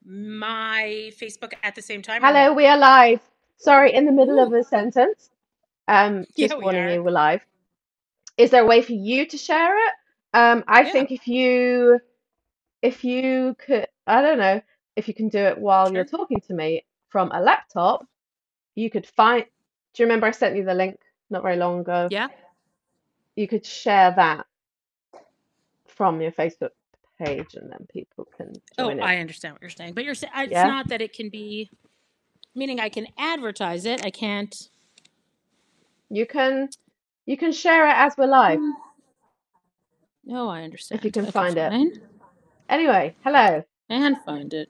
my Facebook at the same time or Hello, no? we are live. Sorry, in the middle of Ooh, a sentence. yeah, Just we warning are. you, we're live. Is there a way for you to share it? I Yeah, think if you could, I don't know, if you can do it while you're sure. talking to me from a laptop, you could find. Do you remember I sent you the link not very long ago? Yeah. You could share that from your Facebook page, and then people can Oh, join it. I understand what you're saying, but you're saying it's Yeah, not that it can be, meaning I can advertise it. I can't. you can. You can share it as we're live No, I if you understand. can Okay, find it. fine. Anyway, hello. And find it.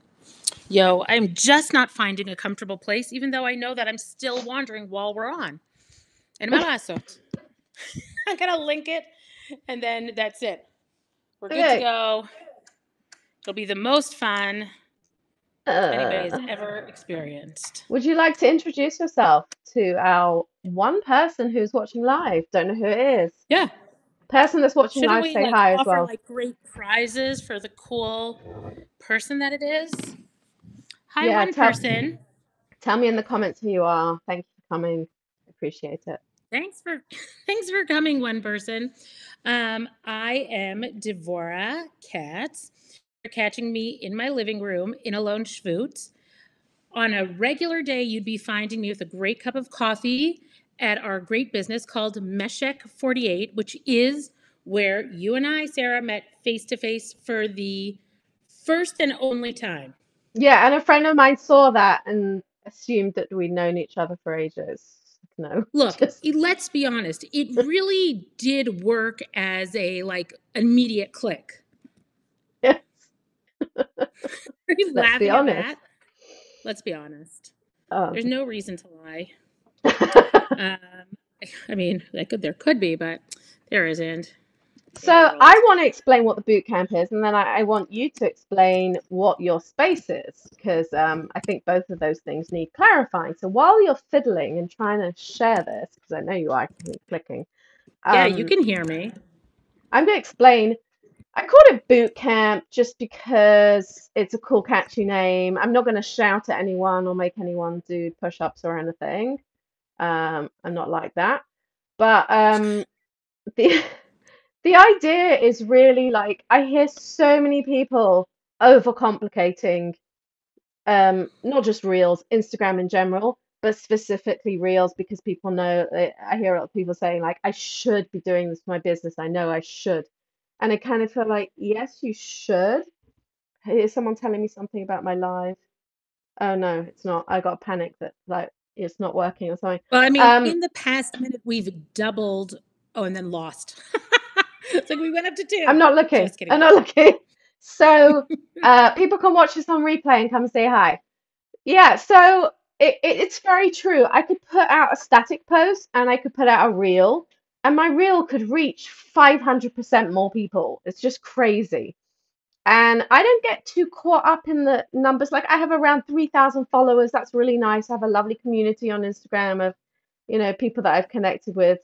Yo, I'm just not finding a comfortable place, even though I know that I'm still wandering while we're on. And my lassos. I'm gonna link it, and then that's it. We're good to Okay. go. It'll be the most fun anybody has Uh, ever experienced. would you like to introduce yourself to our one person who's watching live? Don't know who it is. Yeah. Person that's watching Shouldn't live, we say like hi as offer well. like great prizes for the cool person that it is? Hi, Yeah, one tell person. tell me in the comments who you are. Thank you for coming. Appreciate it. Thanks for thanks for coming, one person. I am Devorah Katz. You're catching me in my living room in a lone schvoot. On a regular day, you'd be finding me with a great cup of coffee at our great business called Meshek48, which is where you and I, Sarah, met face to face for the first and only time. Yeah, and a friend of mine saw that and assumed that we'd known each other for ages. No, Look, just let's be honest. It really did work as a like immediate click. yes. Are you Let's be laughing at honest. that? Let's be honest. Oh. There's no reason to lie. Um, I mean, there could be, but there isn't So in the I world. want to explain what the boot camp is, and then I want you to explain what your space is, because I think both of those things need clarifying. So while you're fiddling and trying to share this, because I know you are clicking, Yeah, you um, can hear me. I'm going to explain. I called it boot camp just because it's a cool, catchy name. I'm not going to shout at anyone or make anyone do push-ups or anything. I'm not like that. But the the idea is really like I hear so many people overcomplicating not just Reels, Instagram in general, but specifically Reels because people know I hear a lot of people saying like I should be doing this for my business. I know I should. And I kind of feel like, yes, you should. Is someone telling me something about my live? Oh no, it's not. I got a panic that like it's not working or something. Well, I mean, Um, in the past minute, we've doubled. Oh, and then lost. It's like we went up to I'm two. not looking. Just kidding. I'm not looking. So people can watch this on replay and come say hi. Yeah, so it's very true. I could put out a static post and I could put out a reel, and my reel could reach 500% more people. It's just crazy. And I don't get too caught up in the numbers. Like I have around 3,000 followers. That's really nice. I have a lovely community on Instagram of, people that I've connected with.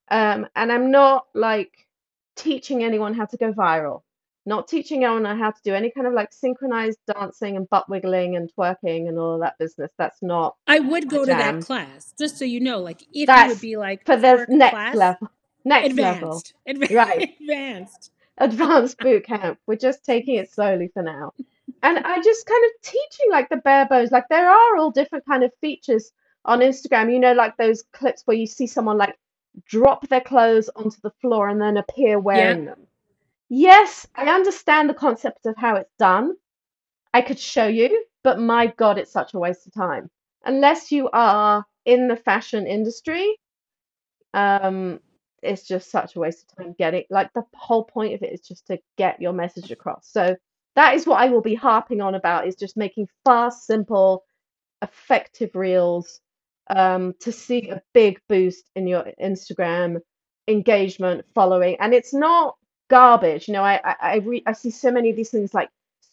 And I'm not like teaching anyone how to go viral. Not teaching anyone how to do any kind of like synchronized dancing and butt wiggling and twerking and all of that business. That's not I would my go to that jam. class, just so you know. Like, if you would That's be like for the twerk next class, level. Next level. advanced, Right. advanced. Advanced boot camp. We're just taking it slowly for now. And I just kind of teaching like the bare bones. Like there are all different kind of features on Instagram, like those clips where you see someone like drop their clothes onto the floor and then appear Yeah, wearing them. Yes, I understand the concept of how it's done. I could show you, but my God, it's such a waste of time. Unless you are in the fashion industry, um, it's just such a waste of time getting, like, the whole point of it is just to get your message across. So that is what I will be harping on about, is just making fast, simple, effective reels, to see a big boost in your Instagram engagement, following. And it's not garbage. I see so many of these things like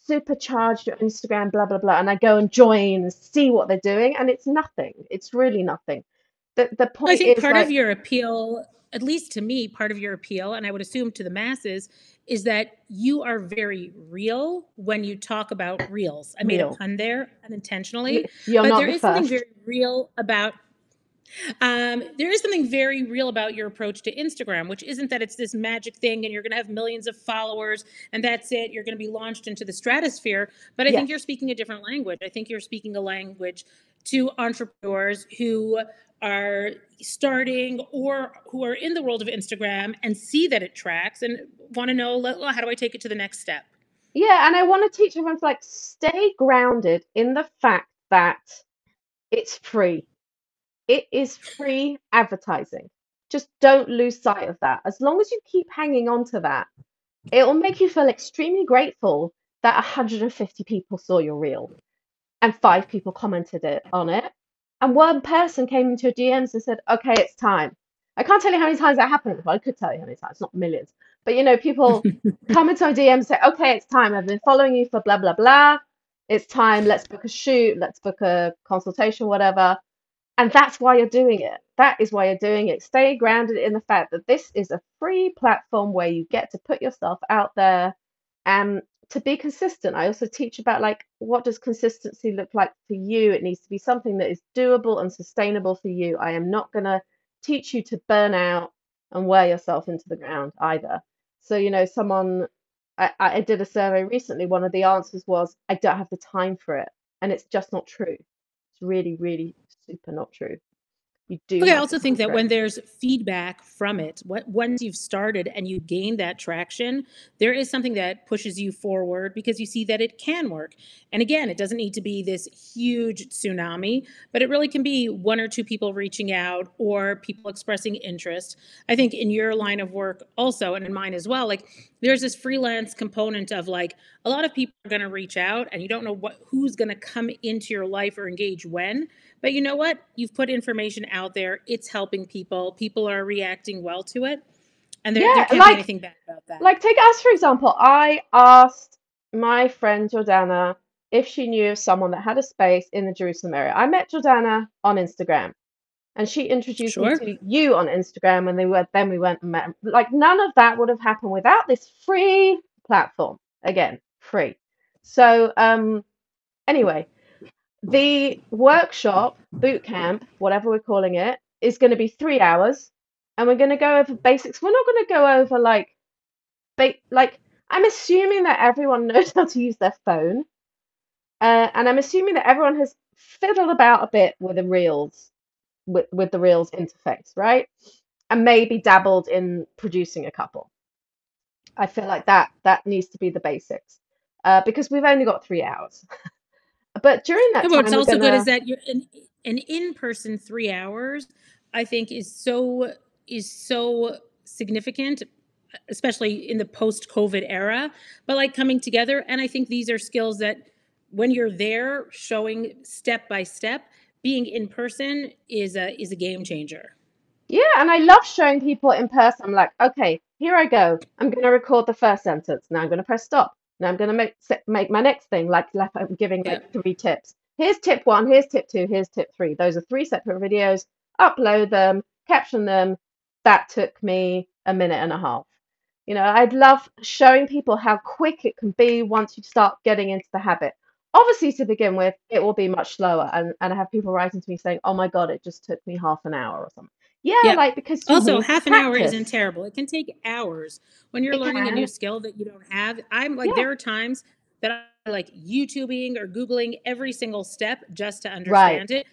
supercharge your Instagram, blah blah blah, and I go and join and see what they're doing, and it's nothing. It's really nothing. The I point think is part of like, your appeal at least to me, part of your appeal, and I would assume to the masses, is that you are very real when you talk about reels. I made a Real. pun there unintentionally, You're but not there the is something first. very real about there is something very real about your approach to Instagram, which isn't that it's this magic thing and you're going to have millions of followers and that's it. You're going to be launched into the stratosphere. But I think Yes. you're speaking a different language. I think you're speaking a language to entrepreneurs who are starting or who are in the world of Instagram and see that it tracks and want to know, well, how do I take it to the next step? Yeah, and I want to teach everyone to like stay grounded in the fact that it's free. It is free advertising. Just don't lose sight of that. As long as you keep hanging on to that, it will make you feel extremely grateful that 150 people saw your reel and 5 people commented on it. And one person came into your DMs and said, okay, it's time. I can't tell you how many times that happened. Well, I could tell you how many times, not millions. But people come into my DMs and say, okay, it's time. I've been following you for blah, blah, blah. It's time. Let's book a shoot. Let's book a consultation, whatever. And that's why you're doing it. That is why you're doing it. Stay grounded in the fact that this is a free platform where you get to put yourself out there and to be consistent. I also teach about like what does consistency look like for you? It needs to be something that is doable and sustainable for you. I am not going to teach you to burn out and wear yourself into the ground either. So, I did a survey recently. One of the answers was, I don't have the time for it. And it's just not true. It's really, really super not true. You do Okay, I have the also time think that for it. when there's feedback from it, once you've started and you gain that traction, there is something that pushes you forward because you see that it can work. And again, it doesn't need to be this huge tsunami, but it really can be one or two people reaching out or people expressing interest. I think in your line of work also, and in mine as well, like there's this freelance component of like a lot of people are going to reach out and you don't know who's going to come into your life or engage when. But you know what? You've put information out there. It's helping people. People are reacting well to it. And there Yeah, can't be anything bad about that. like take us for example. I asked my friend Jordana if she knew of someone that had a space in the Jerusalem area. I met Jordana on Instagram, and she introduced me Sure. to you on Instagram, and then we went and met. Like none of that would have happened without this free platform. Again, free. So anyway, the workshop, boot camp, whatever we're calling it, is going to be 3 hours, and we're going to go over basics. We're not going to go over like I'm assuming that everyone knows how to use their phone, and I'm assuming that everyone has fiddled about a bit with the Reels, with the Reels interface, right? And maybe dabbled in producing a couple. I feel like that needs to be the basics, because we've only got 3 hours. But during that And what's time, we're also good is gonna that an in-person 3 hours, I think is so significant, especially in the post-COVID era. But like coming together, and I think these are skills that when you're there showing step by step, being in person is a game changer. Yeah, and I love showing people in person. I'm like, okay, here I go. I'm going to record the first sentence. Now I'm going to press stop. Now I'm going to make my next thing. Like I'm giving Yeah. like 3 tips. Here's tip 1. Here's tip 2. Here's tip 3. Those are 3 separate videos. Upload them, caption them. That took me a minute and a half. I'd love showing people how quick it can be once you start getting into the habit. Obviously, to begin with, it will be much slower. And I have people writing to me saying, oh my God, it just took me half an hour or something. Yeah, Yeah. like because you Also, need to half an hour isn't practice. terrible. It can take hours when you're It learning a new can. skill that you don't have. I'm like, Yeah. there are times that I like YouTubing or Googling every single step just to Right. understand it.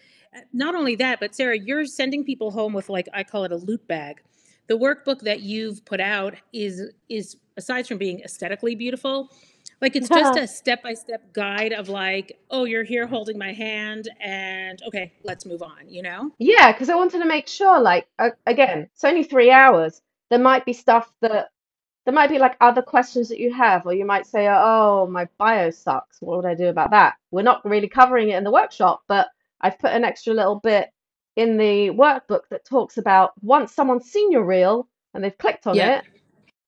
Not only that, but Sarah, you're sending people home with like I call it a loot bag. The workbook that you've put out is aside from being aesthetically beautiful, like it's just a step-by-step guide of like, oh, you're here holding my hand and okay, let's move on, you know? Yeah, because I wanted to make sure, like, again, it's only 3 hours. There might be stuff that there might be like other questions that you have, or you might say, oh, my bio sucks. What would I do about that? We're not really covering it in the workshop, but I've put an extra little bit in the workbook that talks about once someone's seen your reel and they've clicked on Yeah. it,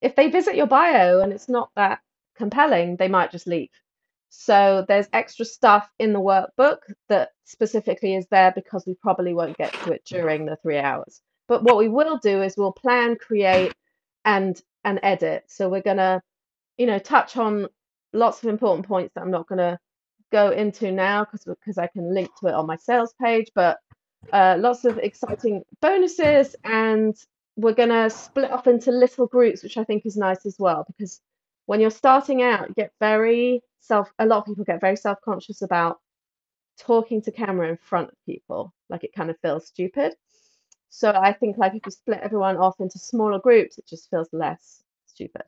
if they visit your bio and it's not that compelling, they might just leave. So there's extra stuff in the workbook that specifically is there because we probably won't get to it during the 3 hours. But what we will do is we'll plan, create, and edit. So we're gonna, touch on lots of important points that I'm not gonna go into now because I can link to it on my sales page. But lots of exciting bonuses, and we're gonna split off into little groups, which I think is nice as well, because when you're starting out, you get a lot of people get very self-conscious about talking to camera in front of people. Like it kind of feels stupid. So I think like if you split everyone off into smaller groups, it just feels less stupid.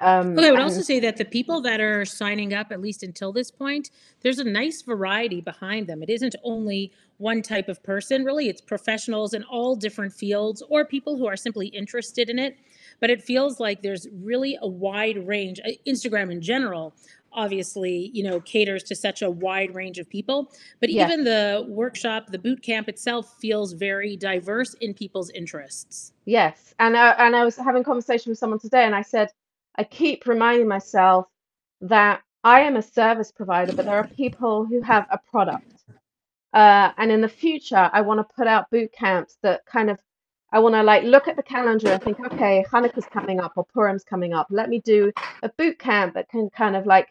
Well, I would also And say that the people that are signing up, at least until this point, there's a nice variety behind them. It isn't only one type of person, really. It's professionals in all different fields or people who are simply interested in it. But it feels like there's really a wide range. Instagram in general, obviously, caters to such a wide range of people. But yes, even the workshop, the boot camp itself feels very diverse in people's interests. yes. And I was having a conversation with someone today, and I said, I keep reminding myself that I am a service provider, but there are people who have a product. And in the future, I want to put out boot camps that kind of, I want to like look at the calendar and think, okay, Hanukkah's coming up or Purim's coming up. Let me do a boot camp that can kind of like,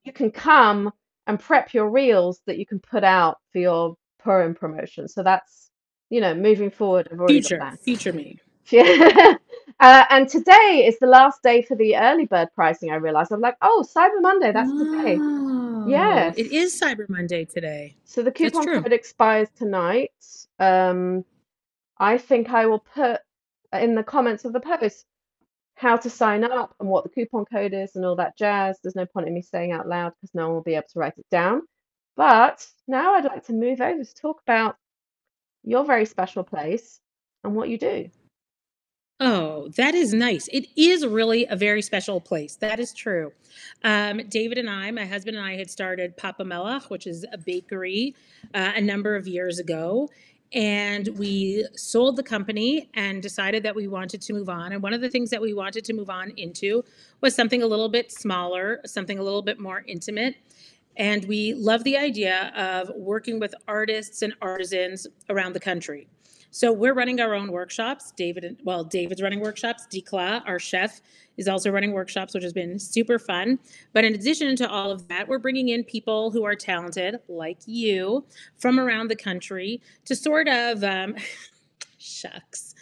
you can come and prep your reels that you can put out for your Purim promotion. So that's, moving forward, I've already got that. Future me. Yeah. And today is the last day for the early bird pricing, I realized. I'm like, oh, Cyber Monday, that's today. Oh, it Yes. is Cyber Monday today. So the That's coupon true. code expires tonight. Um, I think I will put in the comments of the post how to sign up and what the coupon code is and all that jazz. There's no point in me saying out loud because no one will be able to write it down. But now I'd like to move over to talk about your very special place and what you do. Oh, that is nice. It is really a very special place. That is true. David and I, my husband and I, had started Papa Melach, which is a bakery, a number of years ago. And we sold the company and decided that we wanted to move on. And one of the things that we wanted to move on into was something a little bit smaller, something a little bit more intimate. And we love the idea of working with artists and artisans around the country. So we're running our own workshops. David's running workshops. Dikla, our chef, is also running workshops, which has been super fun. But in addition to all of that, we're bringing in people who are talented, like you, from around the country to sort of shucks,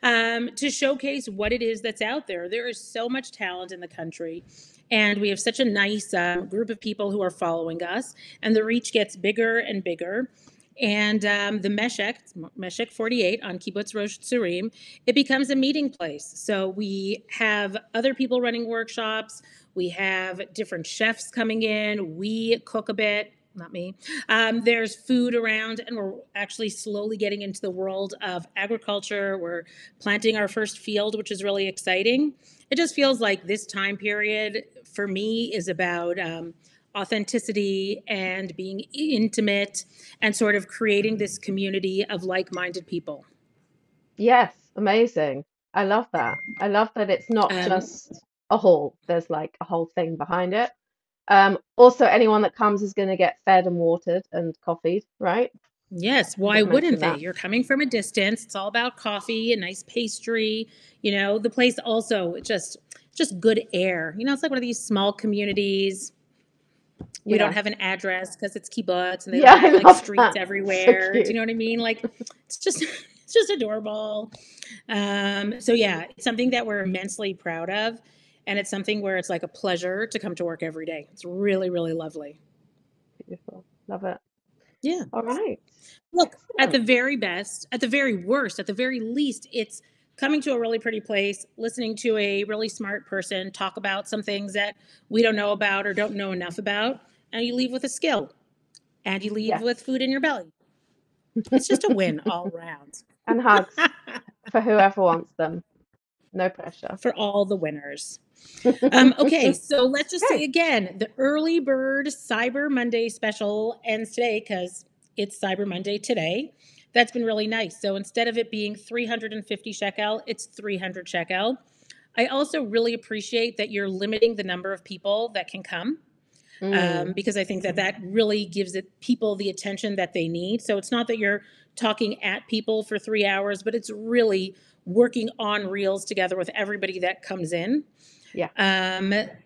to showcase what it is that's out there. There is so much talent in the country. And we have such a nice group of people who are following us, and the reach gets bigger and bigger. And the Meshek48 on Kibbutz Rosh Tzurim, it becomes a meeting place. So we have other people running workshops. We have different chefs coming in. We cook a bit, not me. There's food around, and we're actually slowly getting into the world of agriculture. We're planting our first field, which is really exciting. It just feels like this time period for me is about authenticity and being intimate and sort of creating this community of like-minded people. Yes, amazing. I love that. I love that it's not Um, just a haul. There's like a whole thing behind it. Also, anyone that comes is going to get fed and watered and coffeed, right? yes, why Forgot to mention wouldn't they? that. You're coming from a distance. It's all about coffee, a nice pastry. The place also just good air. It's like one of these small communities. We don't Yeah. have an address because it's kibbutz and they don't Yeah, I have like love streets that. So everywhere. Do you cute. know what I mean? Like it's just it's just adorable. So yeah, it's something that we're immensely proud of, and it's something where it's like a pleasure to come to work every day. It's really, really lovely. Beautiful. Love it. Yeah. All right. Look, at Excellent. the very best, at the very worst, at the very least, it's coming to a really pretty place, listening to a really smart person talk about some things that we don't know about or don't know enough about, and you leave with a skill and you leave Yes. with food in your belly. It's just a win all around. And hugs for whoever wants them. No pressure. For all the winners. Okay, so let's just say Okay. again the early bird Cyber Monday special ends today because it's Cyber Monday today. That's been really nice. So instead of it being 350 shekel, it's 300 shekel. I also really appreciate that you're limiting the number of people that can come Mm, because I think that really gives people the attention that they need. So it's not that you're talking at people for 3 hours, but it's really working on Reels together with everybody that comes in. Yeah.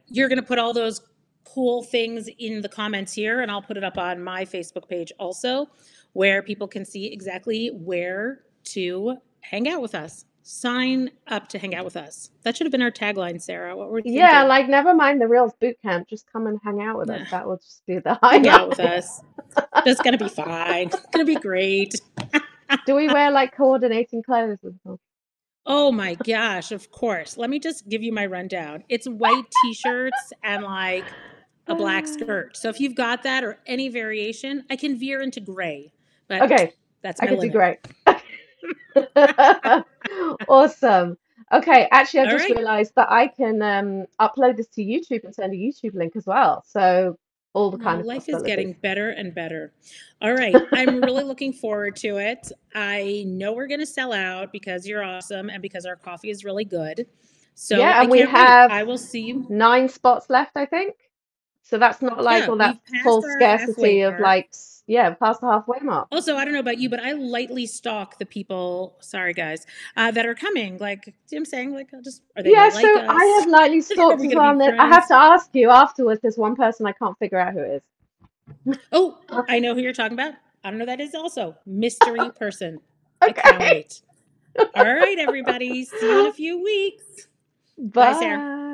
You're going to put all those cool things in the comments here, and I'll put it up on my Facebook page also, where people can see exactly where to hang out with us. Sign up to hang out with us. That should have been our tagline, Sarah. What were you Yeah, thinking? like never mind the Reels Bootcamp, just come and hang out with us. Nah, That will just be the hang out with highlight. us. That's going to be fine. It's going to be great. Do we wear like coordinating clothes and stuff? Oh my gosh, of course. Let me just give you my rundown. It's white t-shirts and like a black skirt. So if you've got that or any variation, I can veer into gray, but Okay, that's I my could do limit. great. Awesome. Okay, actually, I All just right. realized that I can upload this to YouTube and send a YouTube link as well. So all the Well, kind of life is possibilities. getting better and better. All right. I'm really looking forward to it. I know we're going to sell out because you're awesome and because our coffee is really good. So Yeah, I and we can't wait. have I will see you. 9 spots left, I think. So that's not like Yeah, all that we've full passed our halfway scarcity of mark. like, yeah, past the halfway mark. Also, I don't know about you, but I lightly stalk the people, sorry guys, that are coming. Like I'm saying, like, I'll just, are they going Yeah, to like so I us? have lightly Are stalked we as going to well. be And then I have friends? to ask you afterwards, there's one person I can't figure out who it is. Oh, I know who you're talking about. I don't know who that is also. Mystery person. I can't Okay. wait. All right, everybody. See you in a few weeks. Bye, Sarah. Bye.